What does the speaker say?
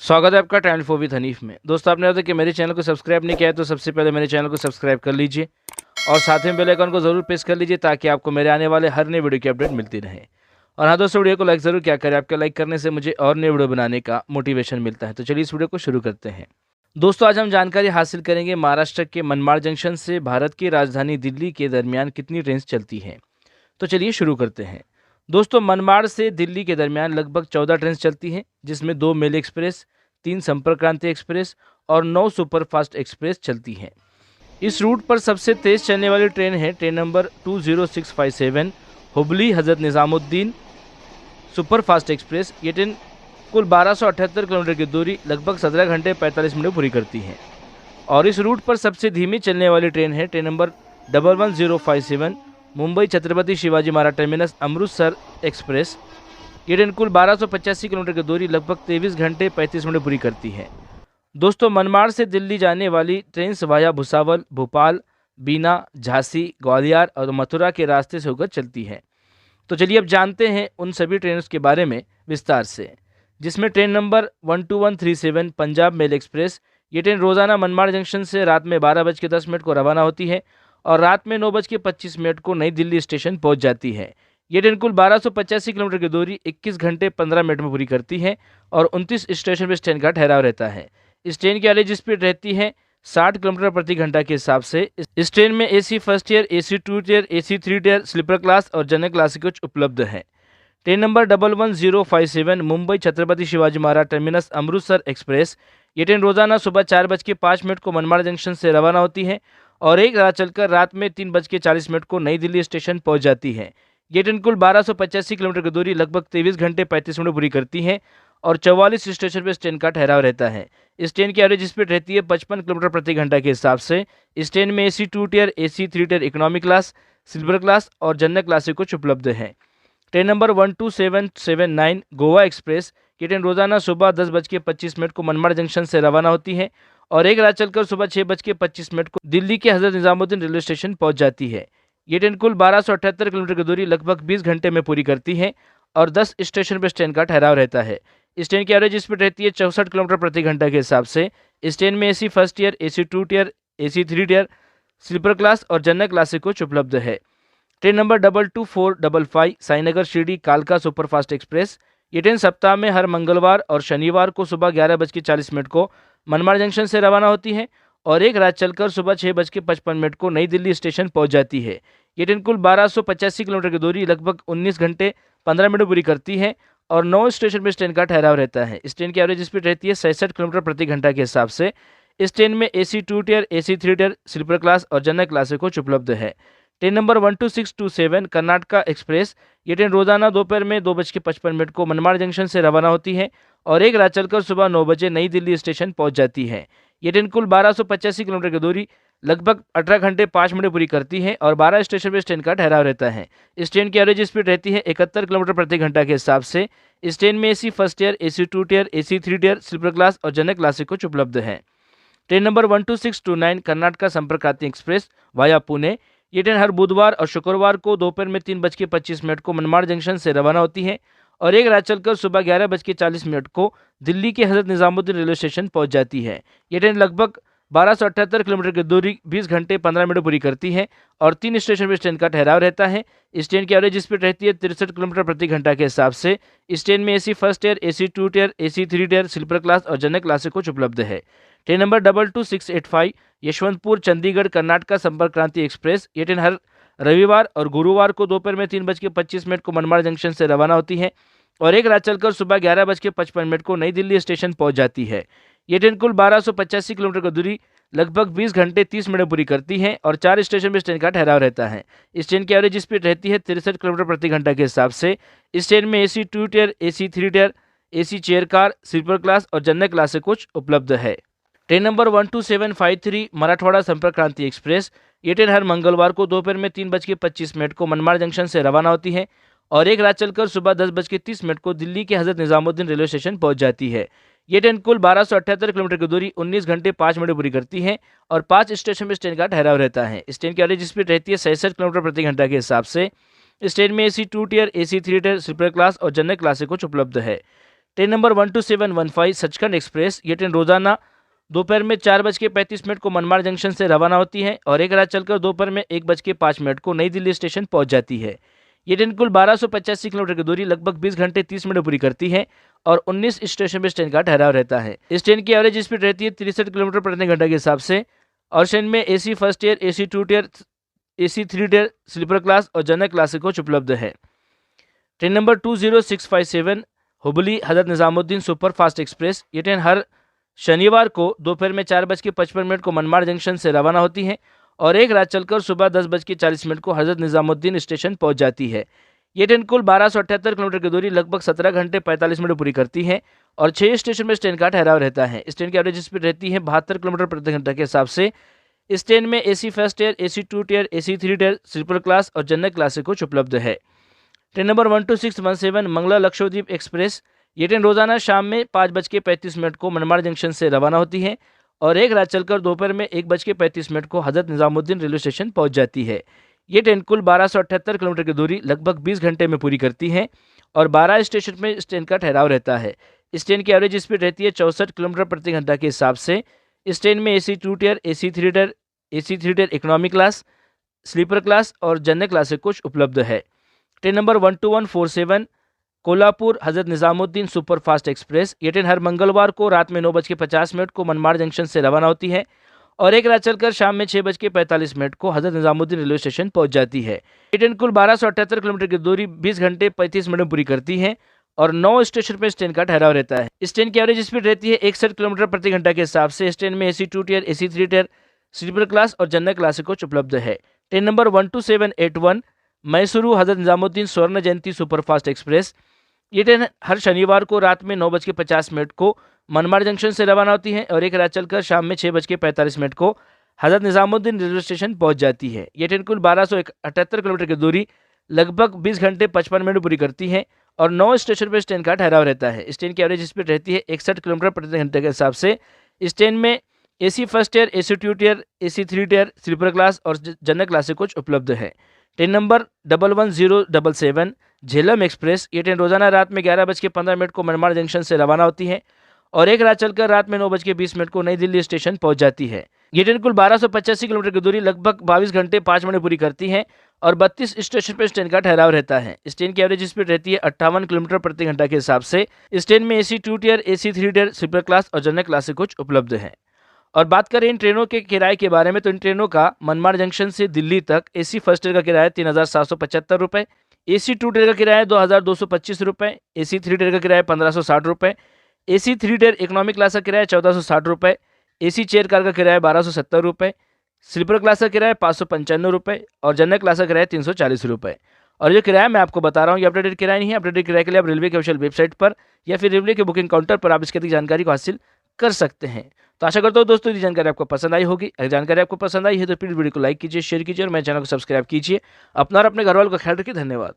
स्वागत है आपका ट्रैवल फॉर विद हनीफ में। दोस्तों, आपने बताया कि मेरे चैनल को सब्सक्राइब नहीं किया है तो सबसे पहले मेरे चैनल को सब्सक्राइब कर लीजिए और साथ में बेल आइकन को जरूर प्रेस कर लीजिए ताकि आपको मेरे आने वाले हर नए वीडियो की अपडेट मिलती रहे। और हाँ दोस्तों, वीडियो को लाइक ज़रूर क्या करें, आपके लाइक करने से मुझे और नए वीडियो बनाने का मोटिवेशन मिलता है। तो चलिए इस वीडियो को शुरू करते हैं। दोस्तों, आज हम जानकारी हासिल करेंगे महाराष्ट्र के मनमाड़ जंक्शन से भारत की राजधानी दिल्ली के दरमियान कितनी ट्रेन चलती हैं। तो चलिए शुरू करते हैं। दोस्तों, मनमाड़ से दिल्ली के दरमियान लगभग 14 ट्रेन चलती हैं, जिसमें 2 मेल एक्सप्रेस, 3 संपर्क क्रांति एक्सप्रेस और 9 सुपरफास्ट एक्सप्रेस चलती हैं। इस रूट पर सबसे तेज चलने वाली ट्रेन है train number 20657 Hubli Hazrat Nizamuddin superfast express. ये ट्रेन कुल 1278 किलोमीटर की दूरी लगभग 17 घंटे 45 मिनट पूरी करती है। और इस रूट पर सबसे धीमी चलने वाली ट्रेन है train number 11057 Mumbai Chhatrapati Shivaji Maharaj terminus Amritsar express. ये ट्रेन कुल 1285 किलोमीटर की दूरी लगभग 23 घंटे 35 मिनट पूरी करती है। दोस्तों, मनमाड़ से दिल्ली जाने वाली ट्रेन वाया भुसावल, भोपाल, बीना, झांसी, ग्वालियर और मथुरा के रास्ते से होकर चलती है। तो चलिए अब जानते हैं उन सभी ट्रेनों के बारे में विस्तार से, जिसमें train number 12137 Punjab mail express. ये ट्रेन रोजाना मनमाड़ जंक्शन से रात में 12:10 को रवाना होती है और रात में 9:25 को नई दिल्ली स्टेशन पहुंच जाती है। ये ट्रेन कुल 1285 किलोमीटर की दूरी 21 घंटे 15 मिनट में पूरी करती है और 29 स्टेशन पर इस ट्रेन का ठहराव रहता है। इस ट्रेन की एवरेज स्पीड रहती है 60 किलोमीटर प्रति घंटा के हिसाब से। इस ट्रेन में AC first tier, AC 2 tier, AC 3 tier, sleeper class और जनरल क्लास कुछ उपलब्ध है। Train number 11057 Mumbai Chhatrapati Shivaji Maharaj terminus Amritsar express. ये ट्रेन रोजाना सुबह 4:05 को मनमाड़ जंक्शन से रवाना होती है और एक रात चलकर रात में 3:40 को नई दिल्ली स्टेशन पहुंच जाती है। ये ट्रेन कुल 1285 किलोमीटर की दूरी लगभग 23 घंटे 35 मिनट पूरी करती है और 44 स्टेशन पर इस ट्रेन का ठहराव रहता है। इस ट्रेन की एवरेज स्पीड रहती है 55 किलोमीटर प्रति घंटा के हिसाब से। इस ट्रेन में AC 2 tier, AC 3 year, economy class, silver class और जनरल क्लास कुछ उपलब्ध है। Train number 12779 Goa express. ये ट्रेन रोजाना सुबह 10:25 को मनमाड़ जंक्शन से रवाना होती है और एक रात चलकर सुबह 6:25 को दिल्ली के हजरत निजामुद्दीन रेलवे स्टेशन पहुंच जाती है। ये ट्रेन कुल 1278 किलोमीटर की दूरी लगभग 20 घंटे में पूरी करती है और 10 स्टेशन पर इस ट्रेन का ठहराव रहता है। इस ट्रेन की एवरेज स्पीड रहती है 64 किलोमीटर प्रति घंटा के हिसाब से। इस ट्रेन में AC first tier, AC 2 tier, AC 3 tier, sleeper class और जनरल क्लास कुछ उपलब्ध है। ट्रेन नंबर 22455 साईनगर शिरडी कालका सुपरफास्ट एक्सप्रेस। ये ट्रेन सप्ताह में हर मंगलवार और शनिवार को सुबह 11:40 को मनमाड़ जंक्शन से रवाना होती है और एक रात चलकर सुबह 6:55 को नई दिल्ली स्टेशन पहुंच जाती है। ये ट्रेन कुल 1285 किलोमीटर की दूरी लगभग 19 घंटे 15 मिनट पूरी करती है और 9 स्टेशन पर इस ट्रेन का ठहराव रहता है। इस ट्रेन की एवरेज स्पीड रहती है 66 किलोमीटर प्रति घंटा के हिसाब से। इस ट्रेन में AC 2 tier, AC 3 tier, sleeper class और जनरल क्लास कुछ उपलब्ध है। Train number 12627 Karnataka express. ये ट्रेन रोजाना दोपहर में 2:55 को मनमाड़ जंक्शन से रवाना होती है और एक रात चलकर सुबह 9 बजे नई दिल्ली स्टेशन पहुंच जाती है। ये ट्रेन कुल 1285 किलोमीटर की दूरी लगभग 18 घंटे 5 मिनट पूरी करती है और 12 स्टेशन पर इस ट्रेन का ठहराव रहता है। इस ट्रेन की एवरेज स्पीड रहती है 71 किलोमीटर प्रति घंटा के हिसाब से। इस ट्रेन में AC first tier, AC 2 tier, AC 3 tier, sleeper class और जनरल क्लास कुछ उपलब्ध है। Train number 12629 Karnataka Sampark Kranti express via Pune. ये ट्रेन हर बुधवार और शुक्रवार को दोपहर में 3:25 को मनमाड़ जंक्शन से रवाना होती है और एक रात चलकर सुबह 11:40 को दिल्ली के हजरत निजामुद्दीन रेलवे स्टेशन पहुंच जाती है। ये ट्रेन लगभग 1278 किलोमीटर की दूरी 20 घंटे 15 मिनट पूरी करती है और 3 स्टेशन पर इस ट्रेन का ठहराव रहता है। इस ट्रेन की एवरेज स्पीड रहती है 63 किलोमीटर प्रति घंटा के हिसाब से। इस ट्रेन में AC first tier, AC 2 tier, AC 3 tier, sleeper class और जनरल क्लास कुछ उपलब्ध है। Train number 22685 Yeshwantpur Chandigarh Karnataka Sampark Kranti express. ये ट्रेन हर रविवार और गुरुवार को दोपहर में 3:25 को मनमाड़ जंक्शन से रवाना होती है और एक रात चलकर सुबह 11:55 को नई दिल्ली स्टेशन पहुंच जाती है। ये ट्रेन कुल 1285 किलोमीटर की दूरी लगभग 20 घंटे 30 मिनट पूरी करती है और 4 स्टेशन पर इस ट्रेन का ठहराव रहता है। इस ट्रेन की एवरेज स्पीड रहती है 63 किलोमीटर प्रति घंटा के हिसाब से। इस ट्रेन में AC 2 tier, AC 3 tier, AC chair car, sleeper class और जनरल क्लास कुछ उपलब्ध है। ट्रेन नंबर 12753 मराठवाड़ा संपर्क क्रांति एक्सप्रेस। ये ट्रेन हर मंगलवार को दोपहर में 3:25 को मनमाड़ जंक्शन से रवाना होती है और एक रात चलकर सुबह 10:30 को दिल्ली के हजरत निजामुद्दीन रेलवे स्टेशन पहुंच जाती है। ये ट्रेन कुल 1278 किलोमीटर की दूरी 19 घंटे 5 मिनट पूरी करती है और 5 स्टेशन पर इस ट्रेन का ठहराव रहता है। इस ट्रेन की एवरेज स्पीड रहती है 66 किलोमीटर प्रति घंटा के हिसाब से। इस ट्रेन में AC 2 tier, AC 3 tier, sleeper class और जनरल क्लास कुछ उपलब्ध है। ट्रेन नंबर 12715 सचखंड एक्सप्रेस, ये ट्रेन रोजाना दोपहर में 4:35 को मनमाड़ जंक्शन से रवाना होती है और एक रात चलकर दोपहर में 1:05 को नई दिल्ली स्टेशन पहुंच जाती है। ये ट्रेन कुल 1285 किलोमीटर की दूरी लगभग 20 घंटे 30 मिनट पूरी करती है और 19 स्टेशन पर इस ट्रेन का ठहराव रहता है। इस ट्रेन की एवरेज स्पीड रहती है 63 किलोमीटर प्रति घंटा के हिसाब से और ट्रेन में AC first tier, AC 2 tier, AC 3 tier, sleeper class और जनरल क्लास कोच उपलब्ध है। Train number 20657 Hubli Hazrat Nizamuddin super fast express, ये ट्रेन हर शनिवार को दोपहर में 4:55 को मनमाड़ जंक्शन से रवाना होती है और एक रात चलकर सुबह 10:40 को हजरत निजामुद्दीन स्टेशन पहुंच जाती है। ये ट्रेन कुल 1278 किलोमीटर की दूरी लगभग 17 घंटे 45 मिनट पूरी करती है और 6 स्टेशन में इस ट्रेन का ठहराव रहता है। इस ट्रेन की एवरेज स्पीड रहती है 72 किलोमीटर प्रति घंटा के हिसाब से। इस ट्रेन में AC first tier, AC 2 tier, AC 3 tier, sleeper class और जनरल क्लास कोच उपलब्ध है। Train number 12617 Mangala Lakshadweep express, ये ट्रेन रोजाना शाम में 5:35 को मनमाड़ जंक्शन से रवाना होती है और एक रात चलकर दोपहर में 1:35 को हजरत निजामुद्दीन रेलवे स्टेशन पहुंच जाती है। ये ट्रेन कुल 1278 किलोमीटर की दूरी लगभग 20 घंटे में पूरी करती है और 12 स्टेशन में इस ट्रेन का ठहराव रहता है। इस ट्रेन की एवरेज स्पीड रहती है 64 किलोमीटर प्रति घंटा के हिसाब से। इस ट्रेन में AC 2 tier, AC 3 tier, AC 3 tier economy class, sleeper class और जनरल क्लास कोच उपलब्ध है। Train number 12147 Kolhapur Hazrat Nizamuddin super fast express, ये ट्रेन हर मंगलवार को रात में 9:50 को मनमाड़ जंक्शन से रवाना होती है और एक रात चलकर शाम में 6:45 को हजरत निजामुद्दीन रेलवे स्टेशन पहुंच जाती है। ये ट्रेन कुल 1278 किलोमीटर की दूरी 20 घंटे 35 मिनट पूरी करती है और 9 स्टेशन पर इस ट्रेन का ठहराव रहता है। इस ट्रेन की एवरेज स्पीड रहती है 61 किलोमीटर प्रति घंटा के हिसाब से। इस ट्रेन में AC 2 tier, AC 3 tier, sleeper class और जनरल क्लास कोच उपलब्ध है। Train number 12781 Mysuru Hazrat Nizamuddin Swarna Jayanti superfast express, ये ट्रेन हर शनिवार को रात में 9:50 को मनमाड़ जंक्शन से रवाना होती है और एक रात चलकर शाम में 6:45 को हजरत निजामुद्दीन रेलवे स्टेशन पहुंच जाती है। ये ट्रेन कुल 1278 किलोमीटर की दूरी लगभग 20 घंटे 55 मिनट पूरी करती है और 9 स्टेशन पर इस ट्रेन का ठहराव रहता है। इस ट्रेन की एवरेज स्पीड रहती है 61 किलोमीटर प्रति घंटे के हिसाब से। इस ट्रेन में AC first tier, AC 2 tier, AC 3 tier, sleeper class और जनरल क्लास कोच उपलब्ध है। ट्रेन नंबर 11077 झेलम एक्सप्रेस, ये ट्रेन रोजाना रात में 11:15 को मनमाड़ जंक्शन से रवाना होती है और एक रात चलकर रात में 9:20 को नई दिल्ली स्टेशन पहुंच जाती है। ये ट्रेन कुल 1285 किलोमीटर की दूरी लगभग 22 घंटे 5 मिनट पूरी करती है और 32 स्टेशन पर इस ट्रेन का ठहराव रहता है। इस ट्रेन की एवरेज स्पीड रहती है 58 किलोमीटर प्रति घंटा के हिसाब से। इस ट्रेन में AC 2 tier, AC 3 tier, sleeper class और जनरल क्लास कोच उपलब्ध है। और बात करें इन ट्रेनों के किराए के बारे में, तो इन ट्रेनों का मनमाड़ जंक्शन से दिल्ली तक AC फर्स्ट टियर का किराया 3775 रुपये, AC 2 टियर का किराया 2225 रुपये, AC 3 टियर का किराया 1560 रुपये, AC 3 टियर इकोनॉमिक क्लास का किराया 1460 रुपये, AC चेयर कार का किराया 1270 रुपये, स्लीपर क्लास का किराया 595 रुपये और जनरल क्लास का किराया 340 रुपये। और जो किराया मैं आपको बता रहा हूँ ये अपडेटेड किराया नहीं है। अपडेटेड किराए के लिए आप रेलवे के ऑफिशियल वेबसाइट पर या फिर रेलवे के बुकिंग काउंटर पर आप इसकी अधिक जानकारी को हासिल कर सकते हैं। तो आशा करता हूँ दोस्तों ये जानकारी आपको पसंद आई होगी। अगर जानकारी आपको पसंद आई है तो प्लीज़ वीडियो को लाइक कीजिए, शेयर कीजिए और मेरे चैनल को सब्सक्राइब कीजिए। अपना और अपने घर वालों का ख्याल रखिए। धन्यवाद।